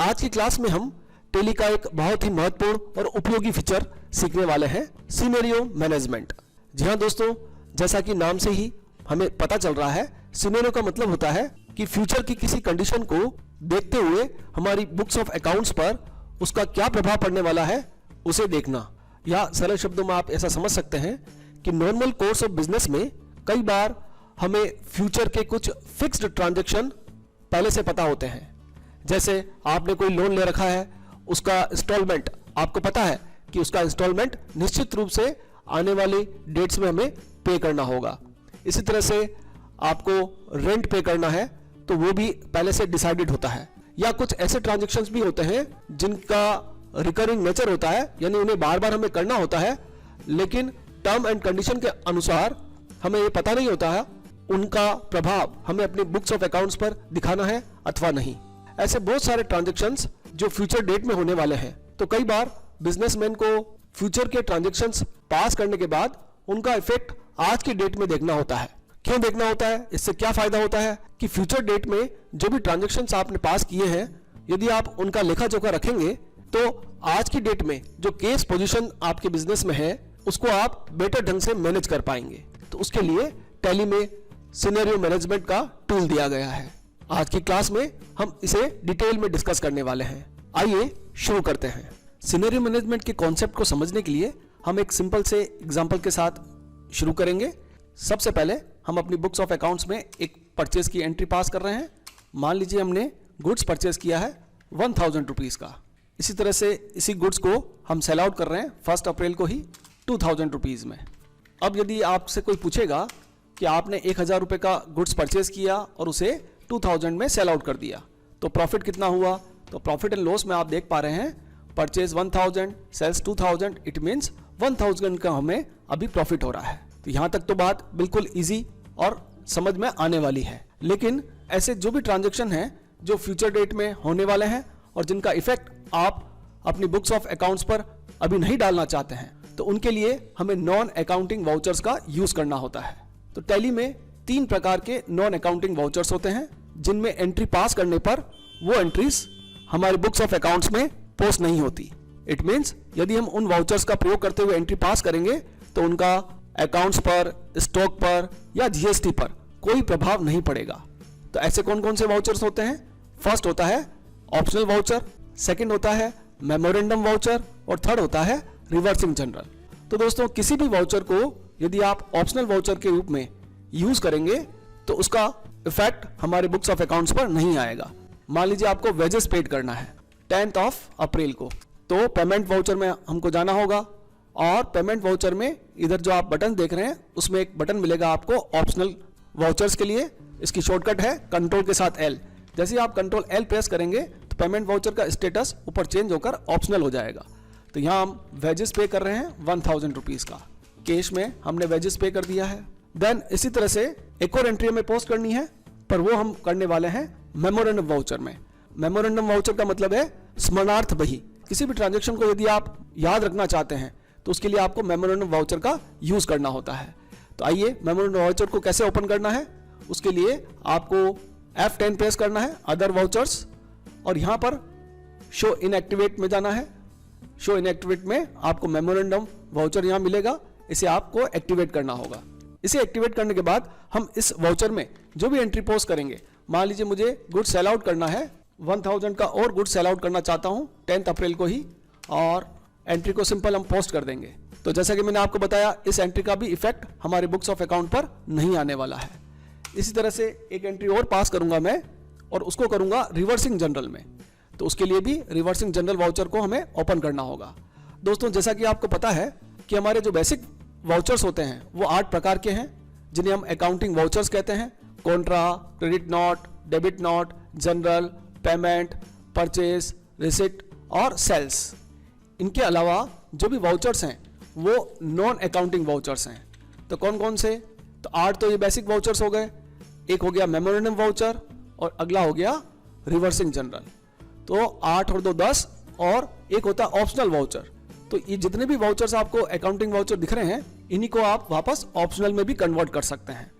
आज की क्लास में हम टेली का एक बहुत ही महत्वपूर्ण और उपयोगी फीचर सीखने वाले हैं, सिनेरियो मैनेजमेंट। जी हाँ दोस्तों, जैसा कि नाम से ही हमें पता चल रहा है, सिनेरियो का मतलब होता है कि फ्यूचर की किसी कंडीशन को देखते हुए हमारी बुक्स ऑफ अकाउंट्स पर उसका क्या प्रभाव पड़ने वाला है उसे देखना। या सरल शब्दों में आप ऐसा समझ सकते हैं कि नॉर्मल कोर्स ऑफ बिजनेस में कई बार हमें फ्यूचर के कुछ फिक्स्ड ट्रांजैक्शन पहले से पता होते हैं। जैसे आपने कोई लोन ले रखा है, उसका इंस्टॉलमेंट आपको पता है कि उसका इंस्टॉलमेंट निश्चित रूप से आने वाली डेट्स में हमें पे करना होगा। इसी तरह से आपको रेंट पे करना है तो वो भी पहले से डिसाइडेड होता है। या कुछ ऐसे ट्रांजैक्शंस भी होते हैं जिनका रिकरिंग नेचर होता है, यानी उन्हें बार बार हमें करना होता है, लेकिन टर्म एंड कंडीशन के अनुसार हमें ये पता नहीं होता है उनका प्रभाव हमें अपने बुक्स ऑफ अकाउंट्स पर दिखाना है अथवा नहीं। ऐसे बहुत सारे ट्रांजैक्शंस जो फ्यूचर डेट में होने वाले हैं, तो कई बार बिजनेसमैन को फ्यूचर के ट्रांजैक्शंस पास करने के बाद उनका इफेक्ट आज की डेट में देखना होता है। क्यों देखना होता है? इससे क्या फायदा होता है कि फ्यूचर डेट में जो भी ट्रांजैक्शंस आपने पास किए हैं, यदि आप उनका लेखा जोखा रखेंगे तो आज की डेट में जो केस पोजीशन आपके बिजनेस में है उसको आप बेटर ढंग से मैनेज कर पाएंगे। तो उसके लिए टैली में सिनेरियो मैनेजमेंट का टूल दिया गया है। आज की क्लास में हम इसे डिटेल में डिस्कस करने वाले हैं। आइए शुरू करते हैं। सिनेरियो मैनेजमेंट के कॉन्सेप्ट को समझने के लिए हम एक सिंपल से एग्जांपल के साथ शुरू करेंगे। सबसे पहले हम अपनी बुक्स ऑफ अकाउंट्स में एक परचेज की एंट्री पास कर रहे हैं। मान लीजिए हमने गुड्स परचेज किया है 1000 रुपीज़ का। इसी तरह से इसी गुड्स को हम सेल आउट कर रहे हैं 1 अप्रैल को ही 2000 रुपीज़ में। अब यदि आपसे कोई पूछेगा कि आपने 1000 रुपये का गुड्स परचेज किया और उसे 2000 में सेल आउट कर दिया, तो प्रॉफिट कितना हुआ? तो प्रॉफिट एंड लॉस में आप देख पा रहे हैं, परचेज 1000, सेल्स 2000, इट मीन्स 1000 का हमें अभी प्रॉफिट हो रहा है। तो यहाँ तक तो बात बिल्कुल ईजी और समझ में आने वाली है। लेकिन ऐसे जो भी ट्रांजेक्शन हैं जो फ्यूचर डेट में होने वाले हैं और जिनका इफेक्ट आप अपनी बुक्स ऑफ अकाउंट्स पर अभी नहीं डालना चाहते हैं, तो उनके लिए हमें नॉन अकाउंटिंग वाउचर्स का यूज करना होता है। तो टैली में 3 प्रकार के नॉन अकाउंटिंग वाउचर्स होते हैं जिनमें एंट्री पास करने पर वो एंट्रीज हमारे बुक्स ऑफ अकाउंट्स में पोस्ट नहीं होती। इट मीन्स यदि हम उन वाउचर्स का प्रयोग करते हुए एंट्री पास करेंगे तो उनका अकाउंट्स पर, स्टॉक पर या जीएसटी पर कोई प्रभाव नहीं पड़ेगा। तो ऐसे कौन कौन से वाउचर्स होते हैं? फर्स्ट होता है ऑप्शनल वाउचर, सेकंड होता है मेमोरेंडम वाउचर और थर्ड होता है रिवर्सिंग जनरल। तो दोस्तों, किसी भी वाउचर को यदि आप ऑप्शनल वाउचर के रूप में यूज करेंगे तो उसका इफेक्ट हमारे बुक्स ऑफ अकाउंट्स पर नहीं आएगा। मान लीजिए आपको वेजेस पेड करना है 10 अप्रैल को, तो पेमेंट वाउचर में हमको जाना होगा और पेमेंट वाउचर में इधर जो आप बटन देख रहे हैं उसमें एक बटन मिलेगा आपको ऑप्शनल वाउचर्स के लिए। इसकी शॉर्टकट है कंट्रोल के साथ L। जैसे ही आप कंट्रोल L प्रेस करेंगे तो पेमेंट वाउचर का स्टेटस ऊपर चेंज होकर ऑप्शनल हो जाएगा। तो यहाँ हम वेजेस पे कर रहे हैं 1000 रुपीज़ का, कैश में हमने वेजेस पे कर दिया है। देन इसी तरह से एक और एंट्री हमें पोस्ट करनी है, पर वो हम करने वाले हैं मेमोरेंडम वाउचर में। मेमोरेंडम वाउचर का मतलब है स्मरणार्थ बही। किसी भी ट्रांजैक्शन को यदि आप याद रखना चाहते हैं तो उसके लिए आपको मेमोरेंडम वाउचर का यूज करना होता है। तो आइए मेमोरेंडम वाउचर को कैसे ओपन करना है, उसके लिए आपको F10 प्रेस करना है, अदर वाउचर्स, और यहाँ पर शो इनएक्टिवेट में जाना है। शो इनएक्टिवेट में आपको मेमोरेंडम वाउचर यहाँ मिलेगा, इसे आपको एक्टिवेट करना होगा। इसे एक्टिवेट करने के बाद हम इस वाउचर में जो भी एंट्री पोस्ट करेंगे, मान लीजिए मुझे गुड सेल आउट करना है 1000 का और गुड सेल आउट करना चाहता हूँ 10 अप्रैल को ही, और एंट्री को सिंपल हम पोस्ट कर देंगे। तो जैसा कि मैंने आपको बताया, इस एंट्री का भी इफेक्ट हमारे बुक्स ऑफ अकाउंट पर नहीं आने वाला है। इसी तरह से एक एंट्री और पास करूंगा मैं और उसको करूंगा रिवर्सिंग जनरल में। तो उसके लिए भी रिवर्सिंग जनरल वाउचर को हमें ओपन करना होगा। दोस्तों, जैसा कि आपको पता है कि हमारे जो बेसिक वाउचर्स होते हैं वो 8 प्रकार के हैं जिन्हें हम अकाउंटिंग वाउचर्स कहते हैं। Contra, credit note, debit note, general, payment, purchase, receipt और सेल्स। इनके अलावा जो भी वाउचर्स हैं वो नॉन अकाउंटिंग वाउचर्स हैं। तो कौन कौन से? तो 8 तो ये बेसिक वाउचर्स हो गए, एक हो गया मेमोरेंडम वाउचर और अगला हो गया रिवर्सिंग जनरल। तो 8 और 2 10, और एक होता है ऑप्शनल वाउचर। तो ये जितने भी वाउचर्स आपको अकाउंटिंग वाउचर दिख रहे हैं, इन्हीं को आप वापस ऑप्शनल में भी कन्वर्ट कर सकते हैं।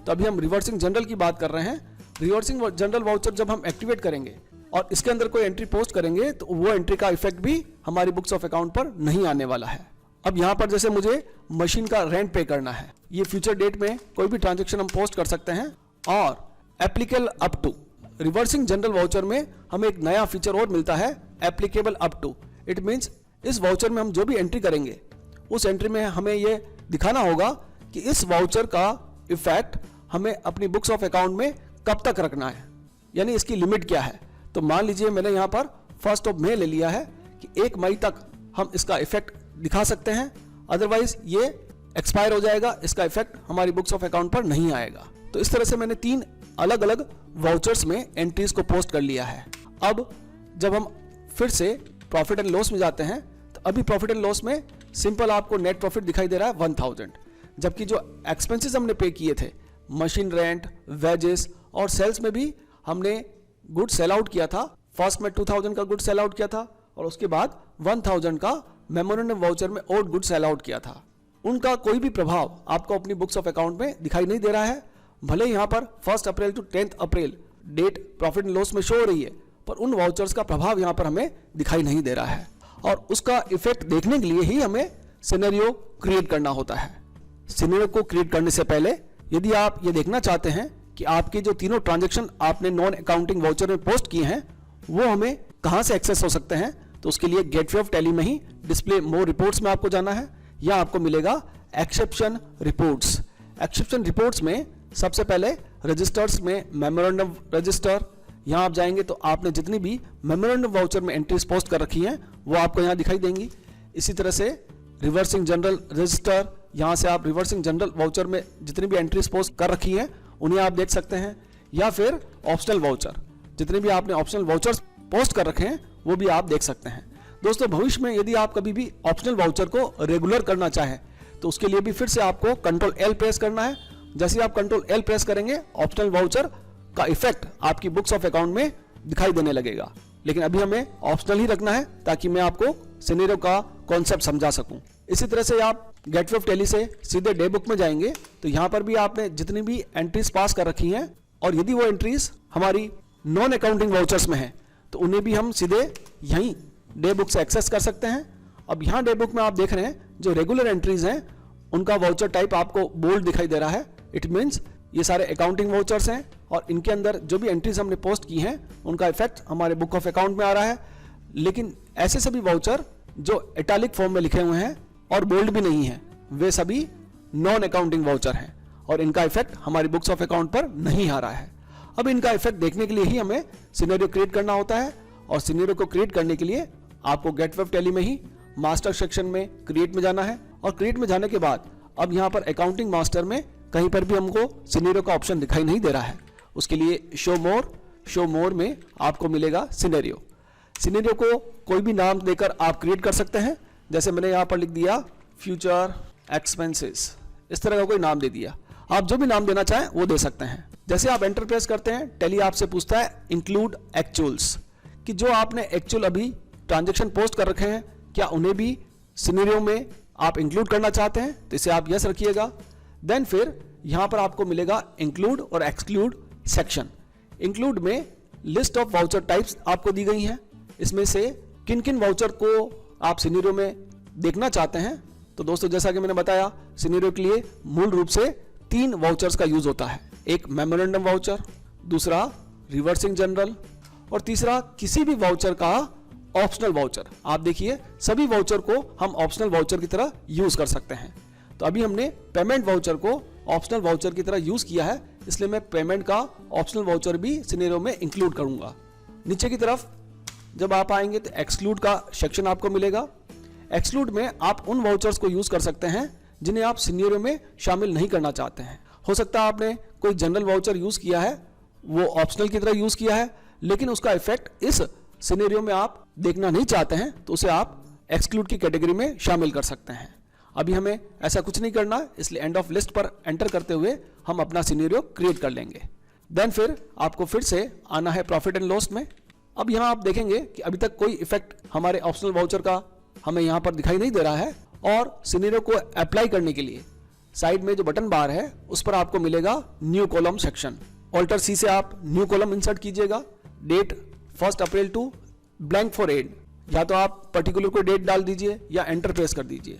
तो अभी हम रिवर्सिंग जनरल की बात कर रहे हैं। रिवर्सिंग जनरल वाउचर जब हम एक्टिवेट करेंगे और इसके अंदर कोई एंट्री पोस्ट करेंगे तो वो एंट्री का इफेक्ट भी हमारी बुक्स ऑफ अकाउंट पर नहीं आने वाला है। अब यहाँ पर जैसे मुझे मशीन का रेंट पे करना है, ये फ्यूचर डेट में कोई भी ट्रांजेक्शन हम पोस्ट कर सकते हैं। और applicable up to, reversing journal voucher में हमें एक नया फीचर और मिलता है, applicable up to. It means इस वाउचर में हम जो भी एंट्री करेंगे उस एंट्री में हमें ये दिखाना होगा कि इस वाउचर का इफेक्ट हमें अपनी बुक्स ऑफ अकाउंट में कब तक रखना है, यानी इसकी लिमिट क्या है। तो मान लीजिए मैंने यहाँ पर 1 मई ले लिया है कि 1 मई तक हम इसका इफेक्ट दिखा सकते हैं, अदरवाइज ये एक्सपायर हो जाएगा, इसका इफेक्ट हमारी बुक्स ऑफ अकाउंट पर नहीं आएगा। तो इस तरह से मैंने 3 अलग अलग वाउचर्स में एंट्रीज को पोस्ट कर लिया है। अब जब हम फिर से प्रॉफिट एंड लॉस में जाते हैं तो अभी प्रॉफिट एंड लॉस में सिंपल आपको नेट प्रॉफिट दिखाई दे रहा है 1000, जबकि जो एक्सपेंसेस हमने पे किए थे, मशीन रेंट, वेजेस और सेल्स में भी हमने गुड सेल आउट किया था। फर्स्ट में 2000 का गुड सेल आउट किया था और उसके बाद 1000 का मेमोरेंडम वाउचर में और गुड सेल आउट किया था। उनका कोई भी प्रभाव आपको अपनी बुक्स ऑफ अकाउंट में दिखाई नहीं दे रहा है। भले यहाँ पर 1 April to 10 April date profit and loss में शो हो रही है, पर उन वाउचर्स का प्रभाव यहाँ पर हमें दिखाई नहीं दे रहा है। और उसका इफेक्ट देखने के लिए ही हमें सिनेरियो क्रिएट करना होता है। सिनेरियो को क्रिएट करने से पहले यदि आप ये देखना चाहते हैं कि आपके जो तीनों ट्रांजैक्शन आपने नॉन अकाउंटिंग वाउचर में पोस्ट किए हैं वो हमें कहां से एक्सेस हो सकते हैं, तो उसके लिए गेटवे ऑफ टैली में ही डिस्प्ले मोर रिपोर्ट्स में आपको जाना है। या आपको मिलेगा एक्सेप्शन रिपोर्ट्स। एक्सेप्शन रिपोर्ट्स में सबसे पहले रजिस्टर्स में मेमोरेंडम रजिस्टर, यहाँ आप जाएंगे तो आपने जितनी भी मेमोरेंडम वाउचर में एंट्रीज पोस्ट कर रखी हैं वो आपको यहाँ दिखाई देंगी। इसी तरह से रिवर्सिंग जनरल रजिस्टर, यहाँ से आप रिवर्सिंग जनरल वाउचर में जितनी भी एंट्रीज पोस्ट कर रखी हैं उन्हें आप देख सकते हैं। या फिर ऑप्शनल वाउचर, जितने भी आपने ऑप्शनल वाउचर्स पोस्ट कर रखे हैं वो भी आप देख सकते हैं। दोस्तों भविष्य में यदि आप कभी भी ऑप्शनल वाउचर को रेगुलर करना चाहें तो उसके लिए भी फिर से आपको कंट्रोल L प्रेस करना है। जैसे आप कंट्रोल L प्रेस करेंगे ऑप्शनल वाउचर का इफेक्ट आपकी बुक्स ऑफ अकाउंट में दिखाई देने लगेगा। लेकिन अभी हमें ऑप्शनल ही रखना है ताकि मैं आपको सिनेरियो का कॉन्सेप्ट समझा सकूं। इसी तरह से आप गेटवे ऑफ टैली से सीधे डे बुक में जाएंगे तो यहाँ पर भी आपने जितनी भी एंट्रीज पास कर रखी हैं और यदि वो एंट्रीज हमारी नॉन अकाउंटिंग वाउचर्स में है तो उन्हें भी हम सीधे यहीं डे बुक से एक्सेस कर सकते हैं। अब यहाँ डे बुक में आप देख रहे हैं जो रेगुलर एंट्रीज हैं उनका वाउचर टाइप आपको बोल्ड दिखाई दे रहा है। इट मीन्स ये सारे अकाउंटिंग वाउचर्स हैं और इनके अंदर जो भी एंट्रीज हमने पोस्ट की हैं उनका इफेक्ट हमारे बुक ऑफ अकाउंट में आ रहा है। लेकिन ऐसे सभी वाउचर जो इटैलिक फॉर्म में लिखे हुए हैं और बोल्ड भी नहीं है वे सभी नॉन अकाउंटिंग वाउचर हैं और इनका इफेक्ट हमारी बुक्स ऑफ अकाउंट पर नहीं आ रहा है। अब इनका इफेक्ट देखने के लिए ही हमें सिनेरियो क्रिएट करना होता है और सिनेरियो को क्रिएट करने के लिए आपको गेटवे ऑफ टैली में ही मास्टर सेक्शन में क्रिएट में जाना है। और क्रिएट में जाने के बाद अब यहाँ पर अकाउंटिंग मास्टर में कहीं पर भी हमको सिनेरियो का ऑप्शन दिखाई नहीं दे रहा है। उसके लिए शो मोर में आपको मिलेगा सिनेरियो। सिनेरियो को कोई भी नाम देकर आप क्रिएट कर सकते हैं। जैसे मैंने यहाँ पर लिख दिया फ्यूचर एक्सपेंसेस, इस तरह का कोई नाम दे दिया। आप जो भी नाम देना चाहें वो दे सकते हैं। जैसे आप एंटर प्रेस करते हैं टैली आपसे पूछता है इंक्लूड एक्चुअल्स, कि जो आपने एक्चुअल अभी ट्रांजैक्शन पोस्ट कर रखे हैं क्या उन्हें भी सिनेरियो में आप इंक्लूड करना चाहते हैं, तो इसे आप यस रखिएगा। देन फिर यहाँ पर आपको मिलेगा इंक्लूड और एक्सक्लूड सेक्शन। इंक्लूड में लिस्ट ऑफ वाउचर टाइप्स आपको दी गई हैं, इसमें से किन किन वाउचर को आप सिनेरियो में देखना चाहते हैं। तो दोस्तों जैसा कि मैंने बताया सिनेरियो के लिए मूल रूप से 3 वाउचर्स का यूज होता है। एक मेमोरेंडम वाउचर, दूसरा रिवर्सिंग जनरल और तीसरा किसी भी वाउचर का ऑप्शनल वाउचर। आप देखिए सभी वाउचर को हम ऑप्शनल वाउचर की तरह यूज कर सकते हैं। तो अभी हमने पेमेंट वाउचर को ऑप्शनल वाउचर की तरह यूज किया है, इसलिए मैं पेमेंट का ऑप्शनल वाउचर भी सिनेरियो में इंक्लूड करूंगा। नीचे की तरफ जब आप आएंगे तो एक्सक्लूड का सेक्शन आपको मिलेगा। एक्सक्लूड में आप उन वाउचर्स को यूज कर सकते हैं जिन्हें आप सिनेरियो में शामिल नहीं करना चाहते हैं। हो सकता है आपने कोई जनरल वाउचर यूज किया है, वो ऑप्शनल की तरह यूज किया है, लेकिन उसका इफेक्ट इस सिनेरियो में आप देखना नहीं चाहते हैं, तो उसे आप एक्सक्लूड की कैटेगरी में शामिल कर सकते हैं। अभी हमें ऐसा कुछ नहीं करना, इसलिए एंड ऑफ लिस्ट पर एंटर करते हुए हम अपना सिनेरियो क्रिएट कर लेंगे। देन फिर आपको फिर से आना है प्रॉफिट एंड लॉस में। अब यहाँ आप देखेंगे कि अभी तक कोई इफेक्ट हमारे ऑप्शनल वाउचर का हमें यहाँ पर दिखाई नहीं दे रहा है। और सिनेरियो को अप्लाई करने के लिए साइड में जो बटन बार है उस पर आपको मिलेगा new column section. Alter C से आप न्यू कॉलम इंसर्ट कीजिएगा। Date 1 April to blank for end, या तो आप पर्टिकुलर कोई डेट डाल दीजिए या एंटर प्रेस कर दीजिए।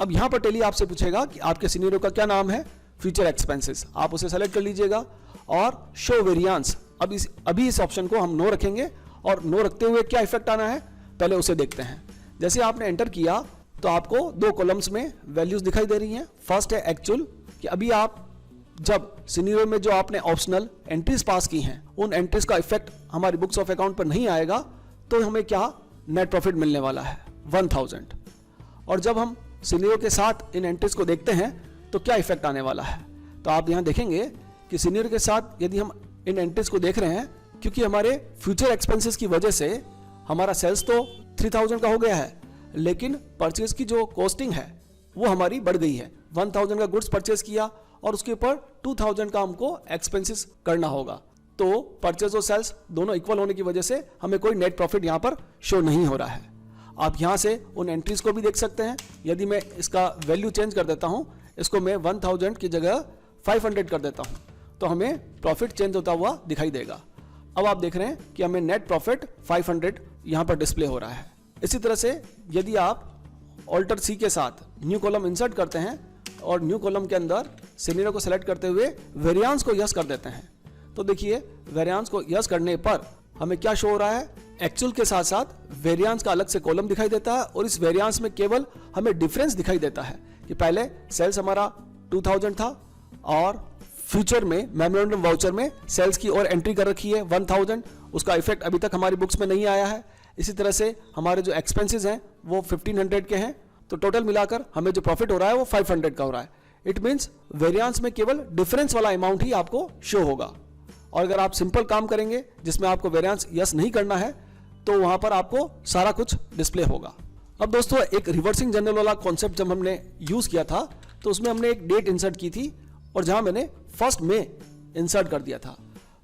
अब यहाँ पर टेली आपसे पूछेगा कि आपके सिनेरियो का क्या नाम है, फ्यूचर एक्सपेंसेस, आप उसे सेलेक्ट कर लीजिएगा और शो वेरिएंस, अभी इस ऑप्शन को हम नो रखेंगे और नो रखते हुए क्या इफेक्ट आना है पहले उसे देखते हैं। जैसे आपने एंटर किया तो आपको 2 कॉलम्स में वैल्यूज दिखाई दे रही हैं। फर्स्ट है एक्चुअल, कि अभी आप जब सिनेरियो में जो आपने ऑप्शनल एंट्रीज पास की हैं उन एंट्रीज का इफेक्ट हमारी बुक्स ऑफ अकाउंट पर नहीं आएगा तो हमें क्या नेट प्रॉफिट मिलने वाला है 1000। और जब हम सिनेरियो के साथ इन एंट्रीज को देखते हैं तो क्या इफेक्ट आने वाला है, तो आप यहाँ देखेंगे कि सिनेरियो के साथ यदि हम इन एंट्रीज को देख रहे हैं, क्योंकि हमारे फ्यूचर एक्सपेंसेस की वजह से हमारा सेल्स तो 3000 का हो गया है, लेकिन परचेज की जो कॉस्टिंग है वो हमारी बढ़ गई है। 1000 का गुड्स परचेज किया और उसके ऊपर 2000 का हमको एक्सपेंसेस करना होगा, तो परचेज और सेल्स दोनों इक्वल होने की वजह से हमें कोई नेट प्रॉफिट यहाँ पर शो नहीं हो रहा है। आप यहाँ से उन एंट्रीज को भी देख सकते हैं। यदि मैं इसका वैल्यू चेंज कर देता हूँ, इसको मैं 1000 की जगह 500 कर देता हूँ, तो हमें प्रॉफिट चेंज होता हुआ दिखाई देगा। अब आप देख रहे हैं कि हमें नेट प्रॉफिट 500 यहाँ पर डिस्प्ले हो रहा है। इसी तरह से यदि आप ऑल्टर सी के साथ न्यू कॉलम इंसर्ट करते हैं और न्यू कॉलम के अंदर सिनेरियो को सेलेक्ट करते हुए वेरिएंस को यस कर देते हैं, तो देखिए वेरिएंस को यस करने पर हमें क्या शो हो रहा है, एक्चुअल के साथ साथ वेरिएंस का अलग से कॉलम दिखाई देता है और इस वेरिएंस में केवल हमें डिफरेंस दिखाई देता है कि पहले सेल्स हमारा 2000 था और फ्यूचर में मेमोरेंडम वाउचर में सेल्स की और एंट्री कर रखी है 1000, उसका इफेक्ट अभी तक हमारी बुक्स में नहीं आया है। इसी तरह से हमारे जो एक्सपेंसेस हैं वो 1500 के हैं, तो टोटल मिलाकर हमें जो प्रॉफिट हो रहा है वो 500 का हो रहा है। इट मींस वेरिएंस में केवल डिफरेंस वाला अमाउंट ही आपको शो होगा, और अगर आप सिंपल काम करेंगे जिसमें आपको वेरिएंस यस नहीं करना है तो वहां पर आपको सारा कुछ डिस्प्ले होगा। अब दोस्तों एक रिवर्सिंग जनरल वाला कॉन्सेप्ट जब हमने यूज किया था तो उसमें हमने एक डेट इंसर्ट की थी और जहां मैंने 1 मई इंसर्ट कर दिया था,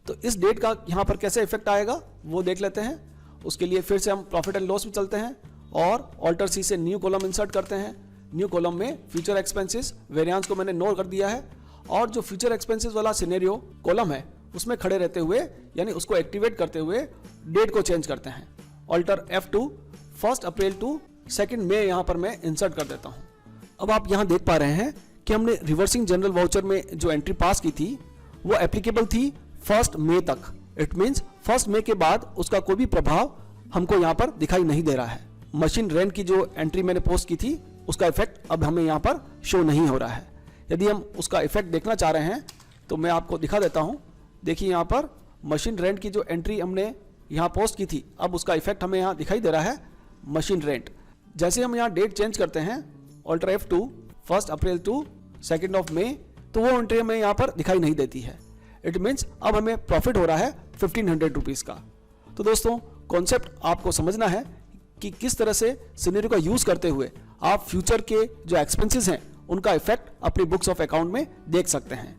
तो इस डेट का यहां पर कैसे इफेक्ट आएगा वो देख लेते हैं। उसके लिए फिर से हम प्रॉफिट एंड लॉस में चलते हैं और ऑल्टर सी से न्यू कॉलम इंसर्ट करते हैं। न्यू कॉलम में फ्यूचर एक्सपेंसेस वेरिएंस को मैंने नो कर दिया है और जो फ्यूचर एक्सपेंसेस वाला सिनेरियो कॉलम है उसमें खड़े रहते हुए यानी उसको एक्टिवेट करते हुए डेट को चेंज करते हैं। ऑल्टर F2 1 अप्रैल टू 2 मई यहां पर मैं इंसर्ट कर देता हूं। अब आप यहां देख पा रहे हैं कि हमने रिवर्सिंग जनरल वाउचर में जो एंट्री पास की थी वो एप्लीकेबल थी 1 मई तक। इट मींस 1 मई के बाद उसका कोई भी प्रभाव हमको यहां पर दिखाई नहीं दे रहा है। मशीन रेंट की जो एंट्री मैंने पोस्ट की थी उसका इफेक्ट अब हमें यहां पर शो नहीं हो रहा है। यदि हम उसका इफेक्ट देखना चाह रहे हैं तो मैं आपको दिखा देता हूं। देखिए यहां पर मशीन रेंट की जो एंट्री हमने यहां पोस्ट की थी अब उसका इफेक्ट हमें यहां दिखाई दे रहा है मशीन रेंट। जैसे हम यहां डेट चेंज करते हैं ऑल्टर F2 1 अप्रैल टू 2 मई, तो वो एंट्री हमें यहां पर दिखाई नहीं देती है। इट मीन्स अब हमें प्रॉफिट हो रहा है 1500 रुपीज का। तो दोस्तों कॉन्सेप्ट आपको समझना है कि किस तरह से सिनेरियो का यूज करते हुए आप फ्यूचर के जो एक्सपेंसेस हैं उनका इफेक्ट अपनी बुक्स ऑफ अकाउंट में देख सकते हैं।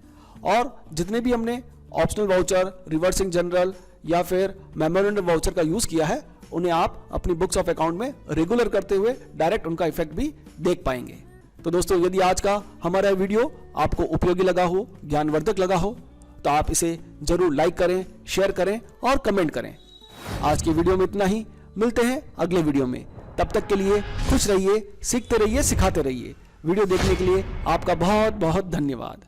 और जितने भी हमने ऑप्शनल वाउचर, रिवर्सिंग जनरल या फिर मेमोरेंडम वाउचर का यूज किया है उन्हें आप अपनी बुक्स ऑफ अकाउंट में रेगुलर करते हुए डायरेक्ट उनका इफेक्ट भी देख पाएंगे। तो दोस्तों यदि आज का हमारा वीडियो आपको उपयोगी लगा हो, ज्ञानवर्धक लगा हो, तो आप इसे जरूर लाइक करें, शेयर करें और कमेंट करें। आज की वीडियो में इतना ही, मिलते हैं अगले वीडियो में। तब तक के लिए खुश रहिए, सीखते रहिए, सिखाते रहिए। वीडियो देखने के लिए आपका बहुत बहुत धन्यवाद।